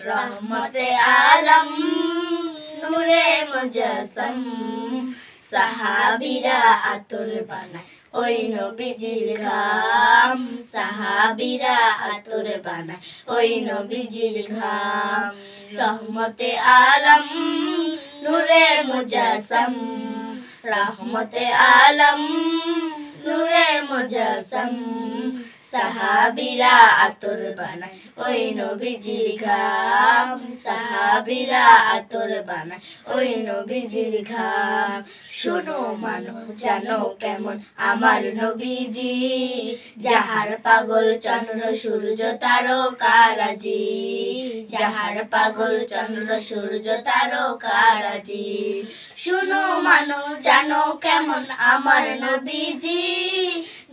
রহমতে আলম নূরে মুজাসসাম সাহাবীরা আতর বানায় ওই নবীজির ঘাম সাহাবীরা আতর বানায় ওই নবীজির ঘাম রহমতে আলম নূরে মুজাসসাম রহমতে আলম নূরে মুজাসসাম সাহাবীরা আতর বানায় ওই নবীজির ঘাম সাহাবীরা আতর বানায় ওই নবীজির ঘাম শোনো মানো জানো কেমন আমার নবীজি যাহার পাগল চন্দ্র সূর্য তারকারাজি যাহার পাগল চন্দ্র সূর্য তারকারাজি শোনো মানো জানো কেমন আমার নবীজি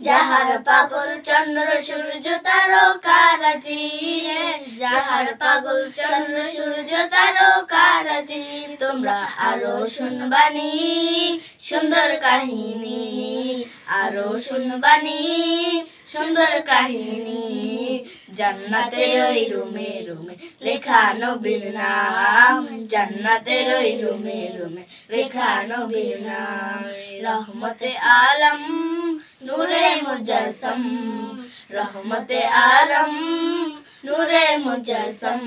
যাহার পাগল চন্দ্র সূর্য তারকারাজি যাহার পাগল চন্দ্র সূর্য তারকারাজি তোমরা আরো শুনবানি সুন্দর কাহিনী আরো শুনবানি সুন্দর কাহিনী জান্নাতের ওই রুমে রুমে লেখা নবীর নাম জান্নাতের ওই রুমে রুমে লেখা নবীর নাম রহমতে আলম নূরে মুজাসসাম রহমতে আলম নূরে মুজাসসাম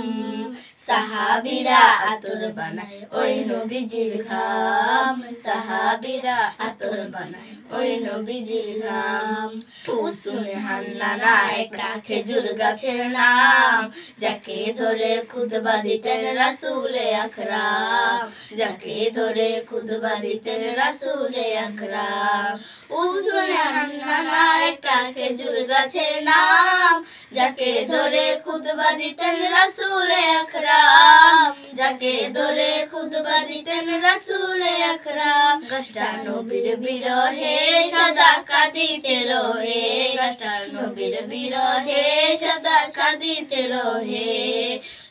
সাহাবীরা আতর বানায় ওই নবীজির ঘাম সাহাবীরা আতর বানায় ওই নবীজির ঘাম উসুনে হান্নানা একটা খেজুর গাছের নাম যাকে ধরে খুতবা দিতেন রাসূলে আকরাম যাকে ধরে খুতবা দিতেন রাসূলে আকরাম উসুনে হান্নানা একটা খেজুর গাছের নাম যাকে ধরে খুতবা দিতেন রাসূলে আকরাম যাকে ধরে খুতবা দিতেন রাসূলে আকরাম গাছটা নবীর বিরহে সদা কাঁদিতে রহে গাছটা নবীর বিরহে সদা কাঁদিতে রহে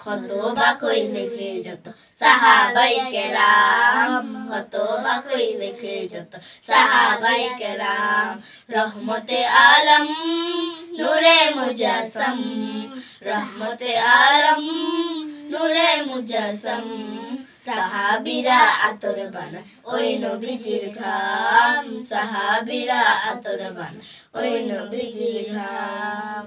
কত বাকই লেখে যত সাহাবাই কেরাম কত বাকই লেখে যত সাহাবাই কেরাম রহমতে আলম নূরে মুজাসসাম রহমতে আলম নূরে মুজাসসাম সাহাবীরা আতর বানায় ওই নবীজির ঘাম সাহাবীরা আতর বানায় ওই নবীজির ঘাম।